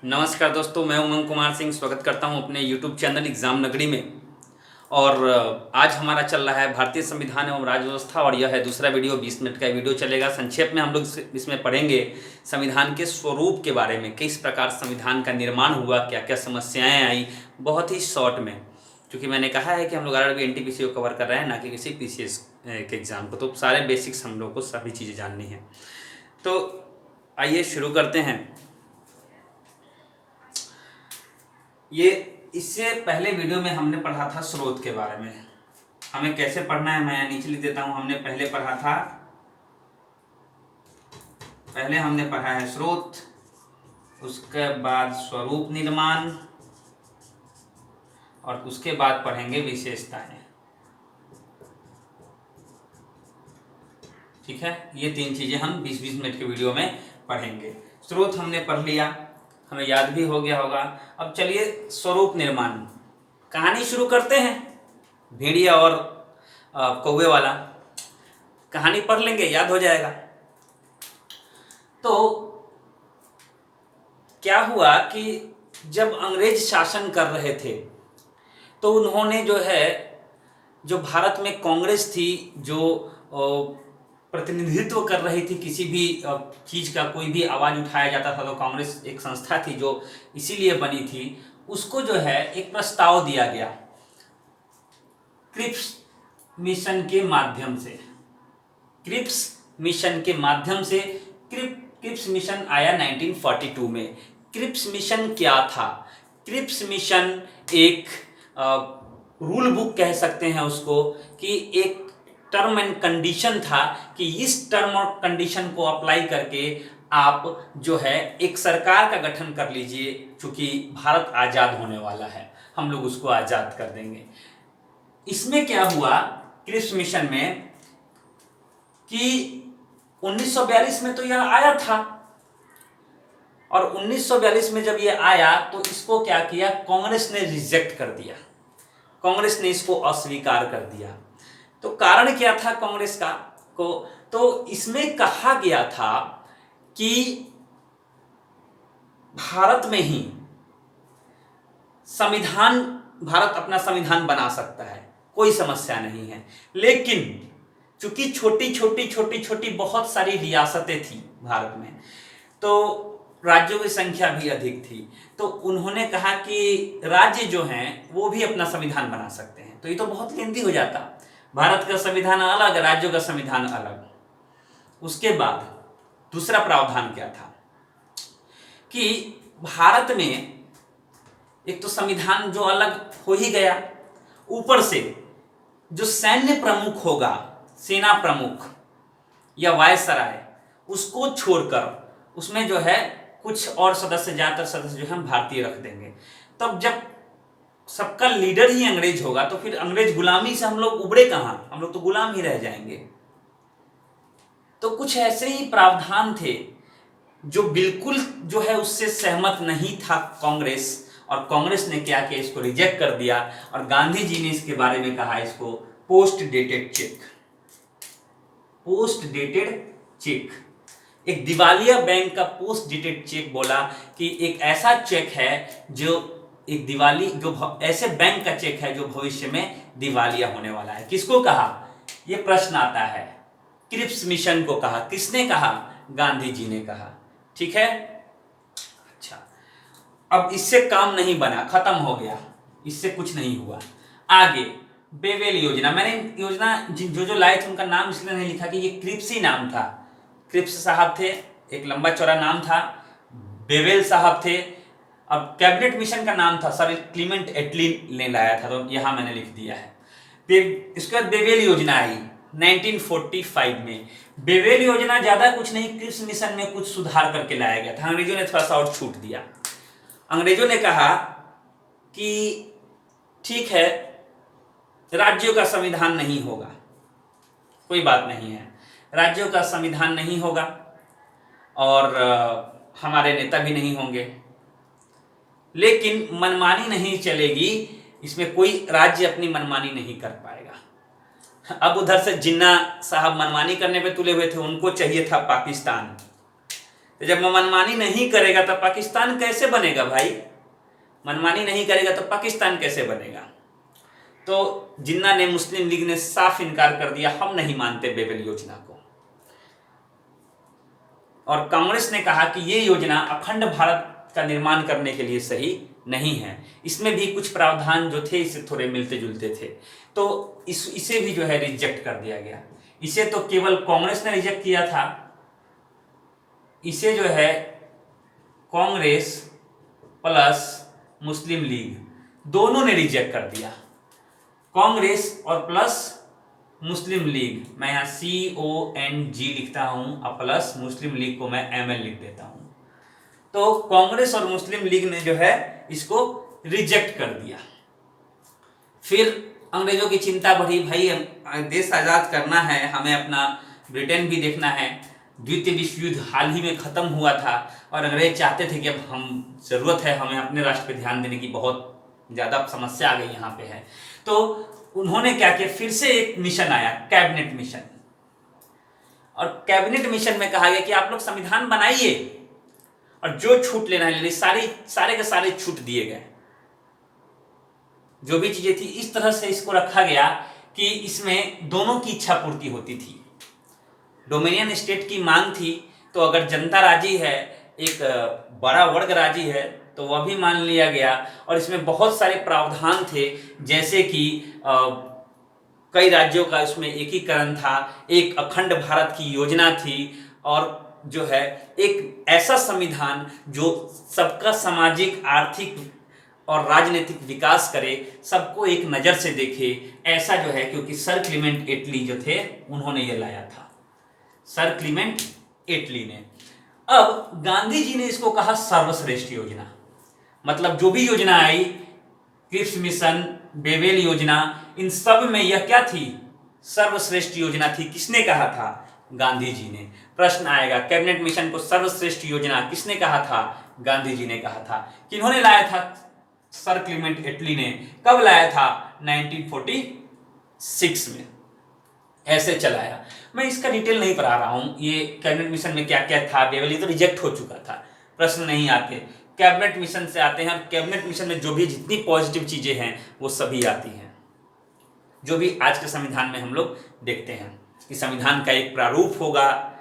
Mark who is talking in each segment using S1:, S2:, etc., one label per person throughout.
S1: नमस्कार दोस्तों, मैं उमंग कुमार सिंह स्वागत करता हूं अपने YouTube चैनल एग्ज़ाम नगरी में। और आज हमारा चल रहा है भारतीय संविधान एवं राज्य व्यवस्था और यह है दूसरा वीडियो। 20 मिनट का वीडियो चलेगा। संक्षेप में हम लोग इसमें पढ़ेंगे संविधान के स्वरूप के बारे में, किस प्रकार संविधान का निर्माण हुआ, क्या क्या समस्याएं आई, बहुत ही शॉर्ट में। क्योंकि मैंने कहा है कि हम लोग आरआरबी एनटीपीसी को कवर कर रहे हैं, ना कि किसी पीसीएस के एग्ज़ाम को, तो सारे बेसिक्स हम लोग को सभी चीज़ें जाननी है। तो आइए शुरू करते हैं। ये इससे पहले वीडियो में हमने पढ़ा था स्रोत के बारे में। हमें कैसे पढ़ना है मैं नीचे लिख देता हूं। हमने पहले पढ़ा है स्रोत, उसके बाद स्वरूप निर्माण और उसके बाद पढ़ेंगे विशेषताएं। ठीक है, ये तीन चीजें हम 20-20 मिनट के वीडियो में पढ़ेंगे। स्रोत हमने पढ़ लिया, हमें याद भी हो गया होगा। अब चलिए स्वरूप निर्माण, कहानी शुरू करते हैं। भेड़िया और कौवे वाला कहानी पढ़ लेंगे, याद हो जाएगा। तो क्या हुआ कि जब अंग्रेज शासन कर रहे थे तो उन्होंने जो भारत में कांग्रेस थी, जो प्रतिनिधित्व कर रही थी किसी भी चीज का, कोई भी आवाज उठाया जाता था तो कांग्रेस एक संस्था थी जो इसीलिए बनी थी। उसको एक प्रस्ताव दिया गया क्रिप्स मिशन के माध्यम से। क्रिप्स मिशन आया 1942 में। क्रिप्स मिशन क्या था? क्रिप्स मिशन एक रूल बुक कह सकते हैं उसको, कि एक टर्म एंड कंडीशन था कि इस टर्म और कंडीशन को अप्लाई करके आप एक सरकार का गठन कर लीजिए। चूंकि भारत आजाद होने वाला है, हम लोग उसको आजाद कर देंगे। इसमें क्या हुआ क्रिप्स मिशन में कि 1942 में तो यह आया था, और 1942 में जब यह आया तो इसको क्या किया, कांग्रेस ने रिजेक्ट कर दिया। कांग्रेस ने इसको अस्वीकार कर दिया। तो कारण क्या था कांग्रेस का तो इसमें कहा गया था कि भारत में ही भारत अपना संविधान बना सकता है, कोई समस्या नहीं है। लेकिन चूंकि छोटी बहुत सारी रियासतें थी भारत में, तो राज्यों की संख्या भी अधिक थी, तो उन्होंने कहा कि राज्य हैं वो भी अपना संविधान बना सकते हैं। तो ये तो बहुत लेंदी हो जाता, भारत का संविधान अलग, राज्यों का संविधान अलग। उसके बाद दूसरा प्रावधान क्या था कि भारत में एक तो संविधान जो अलग हो ही गया, ऊपर से जो सैन्य प्रमुख होगा, सेना प्रमुख या वायसराय, उसको छोड़कर उसमें कुछ और सदस्य, ज्यादातर सदस्य हम भारतीय रख देंगे। तब जब सबका लीडर ही अंग्रेज होगा तो फिर अंग्रेज गुलामी से हम लोग उबरे कहां, हम लोग तो गुलाम ही रह जाएंगे। तो कुछ ऐसे ही प्रावधान थे जो बिल्कुल उससे सहमत नहीं था कांग्रेस, और कांग्रेस ने क्या किया, इसको रिजेक्ट कर दिया। और गांधी जी ने इसके बारे में कहा इसको पोस्ट डेटेड चेक। एक दिवालिया बैंक का पोस्ट डेटेड चेक बोला कि एक ऐसा चेक है जो ऐसे बैंक का चेक है जो भविष्य में दिवालिया होने वाला है। किसको कहा, यह प्रश्न आता है। क्रिप्स मिशन को कहा। किसने कहा? गांधी जी ने कहा। ठीक है, अच्छा। अब इससे काम नहीं बना, खत्म हो गया, इससे कुछ नहीं हुआ। आगे बेवेल योजना, मैंने योजना जो लाए थे उनका नाम इसलिए नहीं लिखा कि ये क्रिप्स ही नाम था। क्रिप्स साहब थे, एक लंबा चौड़ा नाम था। बेवेल साहब थे। अब कैबिनेट मिशन का नाम था सर क्लीमेंट एटली ने लाया था, तो यहां मैंने लिख दिया है। इसके बाद बेवेल योजना आई 1945 में। बेवेल योजना ज्यादा कुछ नहीं, क्रिप्स मिशन में कुछ सुधार करके लाया गया था। अंग्रेजों ने थोड़ा सा और छूट दिया। अंग्रेजों ने कहा कि ठीक है, राज्यों का संविधान नहीं होगा, कोई बात नहीं है, राज्यों का संविधान नहीं होगा और हमारे नेता भी नहीं होंगे, लेकिन मनमानी नहीं चलेगी, इसमें कोई राज्य अपनी मनमानी नहीं कर पाएगा। अब उधर से जिन्ना साहब मनमानी करने पे तुले हुए थे, उनको चाहिए था पाकिस्तान। तो जब मनमानी नहीं करेगा तो पाकिस्तान कैसे बनेगा भाई? मनमानी नहीं करेगा तो पाकिस्तान कैसे बनेगा? तो जिन्ना ने, मुस्लिम लीग ने साफ इनकार कर दिया, हम नहीं मानते बेबेल योजना को। और कांग्रेस ने कहा कि ये योजना अखंड भारत का निर्माण करने के लिए सही नहीं है, इसमें भी कुछ प्रावधान जो थे इससे थोड़े मिलते जुलते थे, तो इसे भी जो है रिजेक्ट कर दिया गया। इसे तो केवल कांग्रेस ने रिजेक्ट किया था, इसे जो है कांग्रेस प्लस मुस्लिम लीग दोनों ने रिजेक्ट कर दिया। कांग्रेस और प्लस मुस्लिम लीग, मैं यहाँ CONG लिखता हूं और प्लस मुस्लिम लीग को मैं ML लिख देता हूं। तो कांग्रेस और मुस्लिम लीग ने जो है इसको रिजेक्ट कर दिया। फिर अंग्रेजों की चिंता बढ़ी, भाई देश आजाद करना है, हमें अपना ब्रिटेन भी देखना है, द्वितीय विश्व युद्ध हाल ही में खत्म हुआ था और अंग्रेज चाहते थे कि अब हम जरूरत है हमें अपने राष्ट्र पे ध्यान देने की, बहुत ज़्यादा समस्या आ गई यहाँ पे है। तो उन्होंने क्या किया, फिर से एक मिशन आया, कैबिनेट मिशन। और कैबिनेट मिशन में कहा गया कि आप लोग संविधान बनाइए और जो छूट लेना है, सारे के सारे छूट दिए गए, जो भी चीजें थी इस तरह से इसको रखा गया कि इसमें दोनों की इच्छा पूर्ति होती थी। डोमिनियन स्टेट की मांग थी, तो अगर जनता राजी है, एक बड़ा वर्ग राजी है, तो वह भी मान लिया गया। और इसमें बहुत सारे प्रावधान थे, जैसे कि कई राज्यों का इसमें एकीकरण था, एक अखंड भारत की योजना थी, और जो है एक ऐसा संविधान जो सबका सामाजिक, आर्थिक और राजनीतिक विकास करे, सबको एक नज़र से देखे, ऐसा जो है, क्योंकि सर क्लीमेंट एटली जो थे उन्होंने ये लाया था, सर क्लीमेंट एटली ने। अब गांधी जी ने इसको कहा सर्वश्रेष्ठ योजना। मतलब जो भी योजना आई, क्रिप्स मिशन, बेबेल योजना, इन सब में यह क्या थी, सर्वश्रेष्ठ योजना थी। किसने कहा था? गांधी जी ने। प्रश्न आएगा, कैबिनेट मिशन को सर्वश्रेष्ठ योजना किसने कहा था? गांधी जी ने कहा था। किन्होंने लाया था? सर क्लीमेंट एटली ने। कब लाया था? 1946 में। ऐसे चलाया। मैं इसका डिटेल नहीं पढ़ा रहा हूं, ये कैबिनेट मिशन में क्या क्या था, बेबेल ये तो रिजेक्ट हो चुका था, प्रश्न नहीं आते। कैबिनेट मिशन से आते हैं। कैबिनेट मिशन में जो भी जितनी पॉजिटिव चीजें हैं वो सभी आती हैं, जो भी आज के संविधान में हम लोग देखते हैं कि संविधान का एक प्रारूप होगा,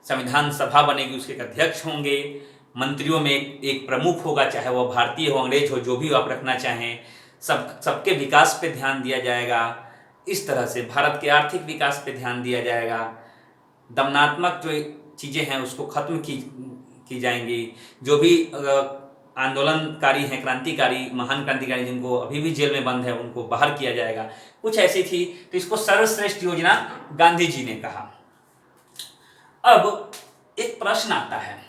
S1: संविधान सभा बनेगी, उसके अध्यक्ष होंगे, मंत्रियों में एक प्रमुख होगा, चाहे वह भारतीय हो, अंग्रेज हो, जो भी आप रखना चाहें, सबके विकास पे ध्यान दिया जाएगा। इस तरह से भारत के आर्थिक विकास पे ध्यान दिया जाएगा। दमनात्मक जो चीज़ें हैं उसको खत्म की जाएंगी। जो भी आंदोलनकारी हैं, क्रांतिकारी, महान क्रांतिकारी जिनको अभी भी जेल में बंद है, उनको बाहर किया जाएगा। कुछ ऐसी थी, तो इसको सर्वश्रेष्ठ योजना गांधी जी ने कहा। अब एक प्रश्न आता है,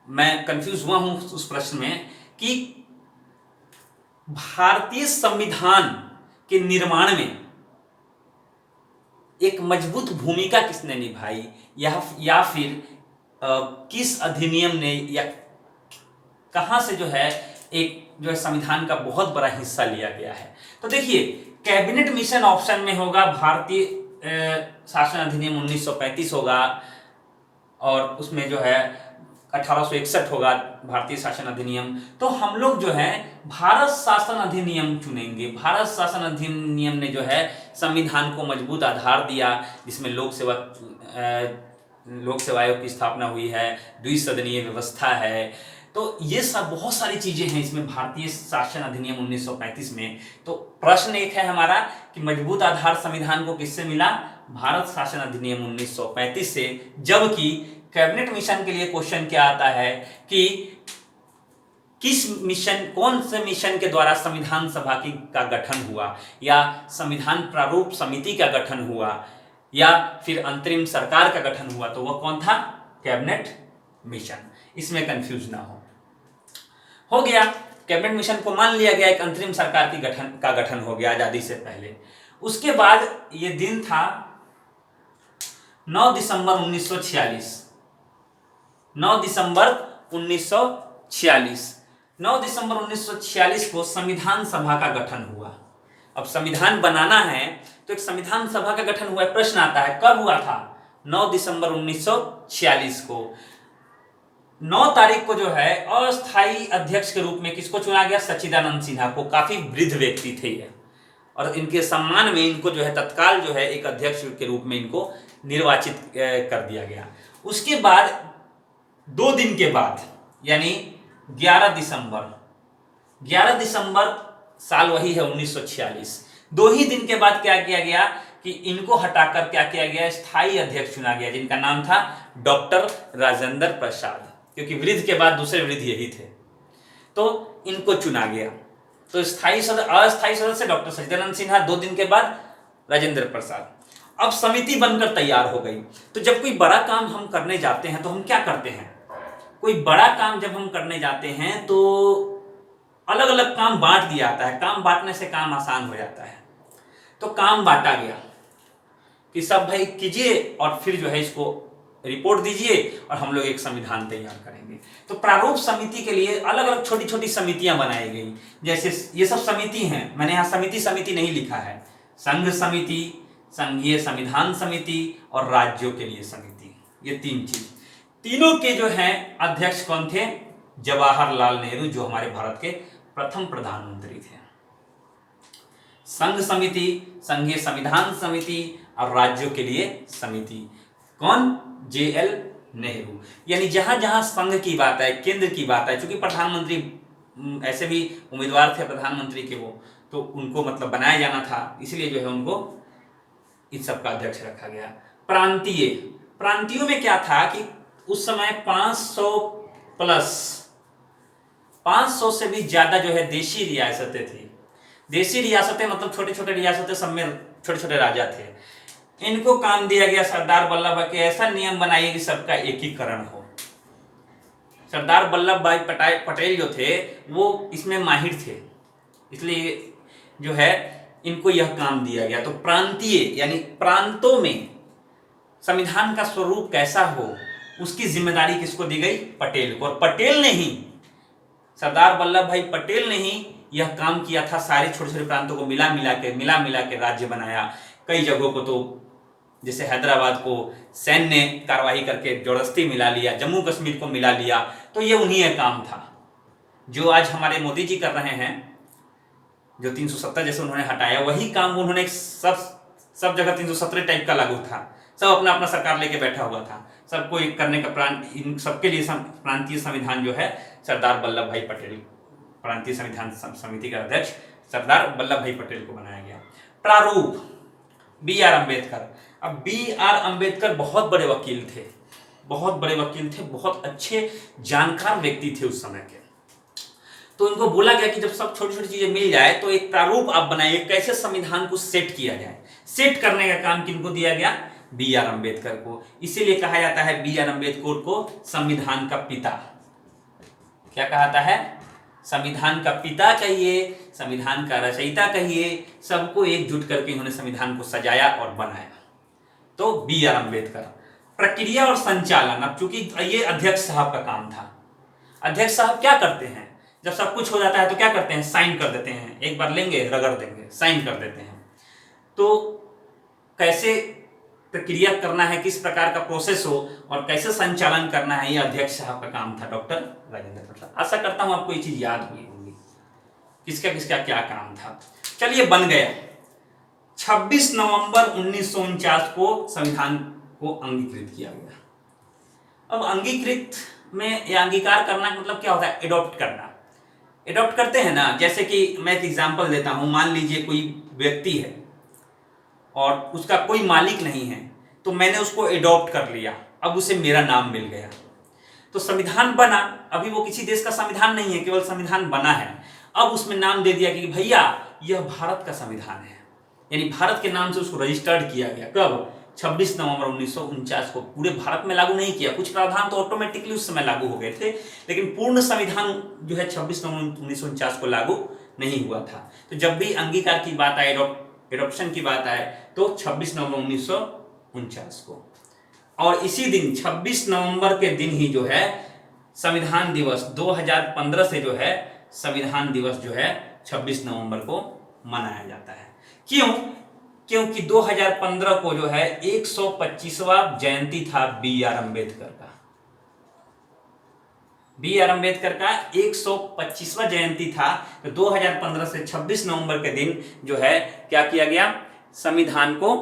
S1: मैं कंफ्यूज हुआ हूं उस प्रश्न में, कि भारतीय संविधान के निर्माण में एक मजबूत भूमिका किसने निभाई, या फिर किस अधिनियम ने, या कहां से जो है एक जो है संविधान का बहुत बड़ा हिस्सा लिया गया है। तो देखिए, कैबिनेट मिशन ऑप्शन में होगा, भारतीय शासन अधिनियम 1935 होगा, और उसमें जो है 1861 होगा भारतीय शासन अधिनियम। तो हम लोग जो है भारत शासन अधिनियम चुनेंगे। भारत शासन अधिनियम ने जो है संविधान को मजबूत आधार दिया, जिसमें लोक सेवा आयोग की स्थापना हुई है, द्विसदनीय व्यवस्था है। तो ये सब बहुत सारी चीजें हैं इसमें भारतीय शासन अधिनियम 1935 में। तो प्रश्न एक है हमारा कि मजबूत आधार संविधान को किससे मिला? भारत शासन अधिनियम 1935 से। जबकि कैबिनेट मिशन के लिए क्वेश्चन क्या आता है कि कौन से मिशन के द्वारा संविधान सभा का गठन हुआ, या संविधान प्रारूप समिति का गठन हुआ, या फिर अंतरिम सरकार का गठन हुआ। तो वह कौन था? Cabinet mission. इसमें कंफ्यूज ना हो गया। कैबिनेट मिशन को मान लिया गया एक अंतरिम सरकार का गठन हो गया आजादी से पहले। उसके बाद ये दिन था 9 दिसंबर 1946। 9 दिसंबर 1946। 9 दिसंबर 1946 को संविधान सभा का गठन हुआ। अब संविधान बनाना है तो एक संविधान सभा का गठन हुआ है। प्रश्न आता है कब हुआ था? 9 दिसंबर 1946। 1946 को 9 तारीख को जो है अस्थायी अध्यक्ष के रूप में किसको चुना गया? सच्चिदानंद सिन्हा को। काफी वृद्ध व्यक्ति थे ये, और इनके सम्मान में इनको जो है तत्काल जो है एक अध्यक्ष के रूप में इनको निर्वाचित कर दिया गया। उसके बाद 2 दिन के बाद यानी 11 दिसंबर साल वही है 1946, 2 ही दिन के बाद क्या किया गया कि इनको हटाकर क्या किया गया? स्थायी अध्यक्ष चुना गया, जिनका नाम था डॉक्टर राजेंद्र प्रसाद, क्योंकि वृद्ध के बाद दूसरे वृद्ध यही थे, तो इनको चुना गया। तो अस्थायी सदस्य डॉक्टर सच्चिदानंद सिन्हा, 2 दिन के बाद राजेंद्र प्रसाद। अब समिति बनकर तैयार हो गई। तो जब कोई बड़ा काम हम करने जाते हैं तो हम क्या करते हैं? कोई बड़ा काम जब हम करने जाते हैं तो अलग अलग काम बांट दिया जाता है। काम बांटने से काम आसान हो जाता है। तो काम बांटा गया कि सब भाई कीजिए और फिर जो है इसको रिपोर्ट दीजिए और हम लोग एक संविधान तैयार करेंगे। तो प्रारूप समिति के लिए अलग अलग छोटी छोटी समितियां बनाई गई। जैसे ये सब समिति हैं, मैंने यहाँ समिति नहीं लिखा है। संघ समिति, संघीय संविधान समिति और राज्यों के लिए समिति, ये 3 चीज। तीनों के जो हैं अध्यक्ष कौन थे? जवाहरलाल नेहरू, जो हमारे भारत के प्रथम प्रधानमंत्री थे। संघ समिति, संघीय संविधान समिति और राज्यों के लिए समिति कौन? JL नेहरू। यानी जहां जहां संघ की बात है, केंद्र की बात है, चूंकि प्रधानमंत्री ऐसे भी उम्मीदवार थे प्रधानमंत्री के वो, तो उनको मतलब बनाया जाना था, इसलिए जो है उनको इस सब का अध्यक्ष रखा गया। प्रांतीयों में क्या था कि उस समय 500 से भी ज्यादा जो है देशी रियासतें थी। देशी रियासतें मतलब छोटे छोटे रियासतें, सब में छोटे छोटे राजा थे। इनको काम दिया गया सरदार वल्लभ भाई के ऐसा नियम बनाइए कि सबका एकीकरण हो। सरदार वल्लभ भाई पटेल जो थे वो इसमें माहिर थे, इसलिए जो है इनको यह काम दिया गया। तो प्रांतीय यानी प्रांतों में संविधान का स्वरूप कैसा हो, उसकी जिम्मेदारी किसको दी गई? पटेल को। और पटेल ने ही, सरदार वल्लभ भाई पटेल ने ही यह काम किया था। सारे छोटे छोटे प्रांतों को मिला मिला के राज्य बनाया। कई जगहों को तो जैसे हैदराबाद को सैन्य ने कार्रवाई करके जबरदस्ती मिला लिया, जम्मू कश्मीर को मिला लिया। तो ये उन्हीं का काम था जो आज हमारे मोदी जी कर रहे हैं। जो 370 जैसे उन्होंने हटाया, वही काम उन्होंने सब जगह 370 टाइप का लागू था। सब अपना अपना सरकार लेके बैठा हुआ था। सबको एक करने का इन सबके लिए प्रांतीय संविधान जो है सरदार वल्लभ भाई पटेल, प्रांतीय संविधान समिति का अध्यक्ष सरदार वल्लभ भाई पटेल को बनाया गया। प्रारूप BR अम्बेडकर। अब BR अम्बेडकर बहुत बड़े वकील थे, बहुत अच्छे जानकार व्यक्ति थे उस समय के। तो इनको बोला गया कि जब सब छोटी छोटी चीजें मिल जाए तो एक प्रारूप आप बनाइए, कैसे संविधान को सेट किया जाए। सेट करने का काम किनको दिया गया? BR अम्बेडकर को। इसीलिए कहा जाता है BR अम्बेडकर को संविधान का पिता। क्या कहा जाता है? संविधान का पिता कहिए, संविधान का रचयिता कहिए, सबको एकजुट करके इन्होंने संविधान को सजाया और बनाया। तो BR अम्बेडकर। प्रक्रिया और संचालन, अब चूंकि ये अध्यक्ष साहब का काम था। अध्यक्ष साहब क्या करते हैं? जब सब कुछ हो जाता है तो क्या करते हैं? साइन कर देते हैं। एक बार लेंगे, रगड़ देंगे, साइन कर देते हैं। तो कैसे प्रक्रिया करना है, किस प्रकार का प्रोसेस हो और कैसे संचालन करना है, ये अध्यक्ष साहब का काम था, डॉक्टर राजेंद्र प्रसाद। आशा करता हूं आपको ये चीज याद हुई होगी, किसका किसका क्या काम था। चलिए, बन गया। 26 नवंबर 1949 को संविधान को अंगीकृत किया गया। अब अंगीकृत में या अंगीकार करना मतलब क्या होता है? एडॉप्ट करना। एडॉप्ट करते हैं ना, जैसे कि मैं एक एग्जांपल देता हूं। मान लीजिए कोई व्यक्ति है और उसका कोई मालिक नहीं है, तो मैंने उसको एडॉप्ट कर लिया, अब उसे मेरा नाम मिल गया। तो संविधान बना, अभी वो किसी देश का संविधान नहीं है, केवल संविधान बना है। अब उसमें नाम दे दिया कि भैया यह भारत का संविधान है, यानी भारत के नाम से उसको रजिस्टर्ड किया गया। कब? 26 नवंबर 1949 को। पूरे भारत में लागू नहीं किया, कुछ प्रावधान तो ऑटोमेटिकली उस समय लागू हो गए थे, लेकिन पूर्ण संविधान जो है 26 नवंबर 1949 को लागू नहीं हुआ था। तो जब भी अंगीकार की बात आए, एडॉप्शन की बात आए, तो 26 नवंबर 1949 को। और इसी दिन 26 नवंबर के दिन ही जो है संविधान दिवस 2015 से जो है संविधान दिवस जो है 26 नवंबर को मनाया जाता है। क्यों? क्योंकि 2015 को जो है 125वां जयंती था बी आर अम्बेडकर का। बी आर अम्बेडकर का 125वां जयंती था। तो 2015 से 26 नवंबर के दिन जो है क्या किया गया, संविधान को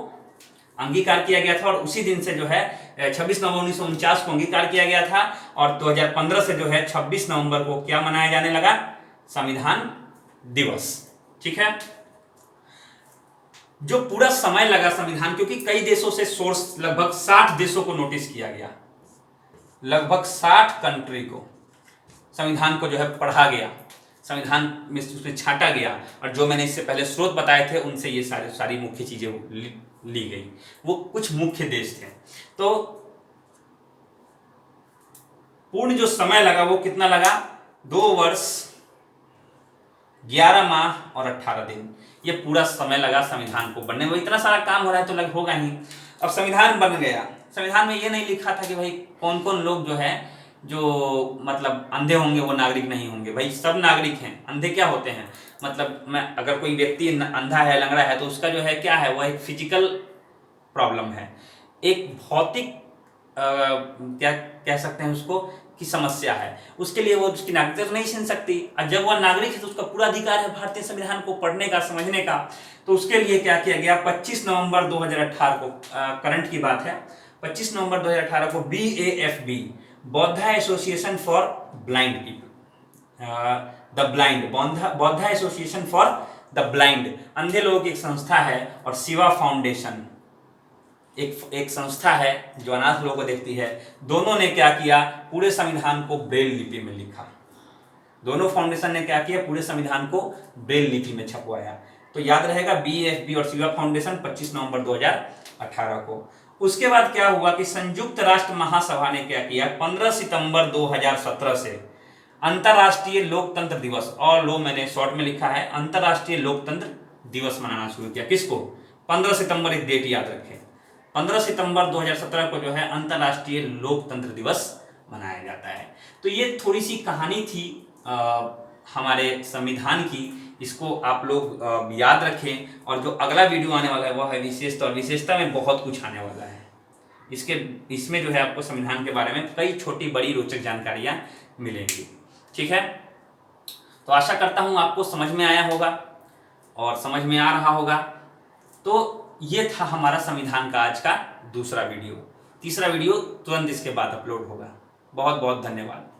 S1: अंगीकार किया गया था। और उसी दिन से जो है 26 नवंबर 1949 को अंगीकार किया गया था। और 2015 से जो है 26 नवंबर को क्या मनाया जाने लगा, संविधान दिवस। ठीक है। जो पूरा समय लगा संविधान, क्योंकि कई देशों से सोर्स, लगभग 60 देशों को नोटिस किया गया, लगभग 60 कंट्री को संविधान को जो है पढ़ा गया, संविधान में उसमें छांटा गया। और जो मैंने इससे पहले स्रोत बताए थे उनसे ये सारी मुख्य चीजें ली गई। वो कुछ मुख्य देश थे। तो पूर्ण जो समय लगा वो कितना लगा, 2 वर्ष 11 माह और 18 दिन। ये पूरा समय लगा संविधान को बनने में। इतना सारा काम हो रहा है तो लग होगा ही। अब संविधान बन गया। संविधान में ये नहीं लिखा था कि भाई कौन कौन लोग जो है, जो मतलब अंधे होंगे वो नागरिक नहीं होंगे। भाई सब नागरिक हैं। अंधे क्या होते हैं, मतलब मैं अगर कोई व्यक्ति अंधा है, लंगड़ा है, तो उसका जो है क्या है, वो एक फिजिकल प्रॉब्लम है, एक भौतिक क्या कह सकते हैं उसको की समस्या है। उसके लिए वो उसकी नागरिकता तो नहीं छीन सकती। और जब वह नागरिक है तो उसका पूरा अधिकार है भारतीय संविधान को पढ़ने का, समझने का। तो उसके लिए क्या किया गया, 25 नवंबर 2018 को, करंट की बात है, 25 नवंबर 2018 को BAFB, Buddha association for blind people, the blind, Buddha association for the blind, अंधे लोगों की एक संस्था है, और शिवा फाउंडेशन एक संस्था है जो अनाथ लोगों को देखती है। दोनों ने क्या किया, पूरे संविधान को ब्रेल लिपि में लिखा। दोनों फाउंडेशन ने क्या किया, पूरे संविधान को ब्रेल लिपि में छपवाया। तो याद रहेगा BAFB और शिवा फाउंडेशन 25 नवंबर 2018 को। उसके बाद क्या हुआ कि संयुक्त राष्ट्र महासभा ने क्या किया, 15 सितंबर 2017 से अंतरराष्ट्रीय लोकतंत्र दिवस, और लो मैंने शॉर्ट में लिखा है, अंतरराष्ट्रीय लोकतंत्र दिवस मनाना शुरू किया। किसको, 15 सितंबर, एक डेट याद रखें, 15 सितंबर 2017 को जो है अंतरराष्ट्रीय लोकतंत्र दिवस मनाया जाता है। तो ये थोड़ी सी कहानी थी हमारे संविधान की। इसको आप लोग याद रखें। और जो अगला वीडियो आने वाला है वह है विशेषता, और विशेषता में बहुत कुछ आने वाला है। इसमें जो है आपको संविधान के बारे में कई छोटी बड़ी रोचक जानकारियां मिलेंगी। ठीक है। तो आशा करता हूं आपको समझ में आया होगा और समझ में आ रहा होगा। तो ये था हमारा संविधान का आज का दूसरा वीडियो। तीसरा वीडियो तुरंत इसके बाद अपलोड होगा। बहुत बहुत धन्यवाद।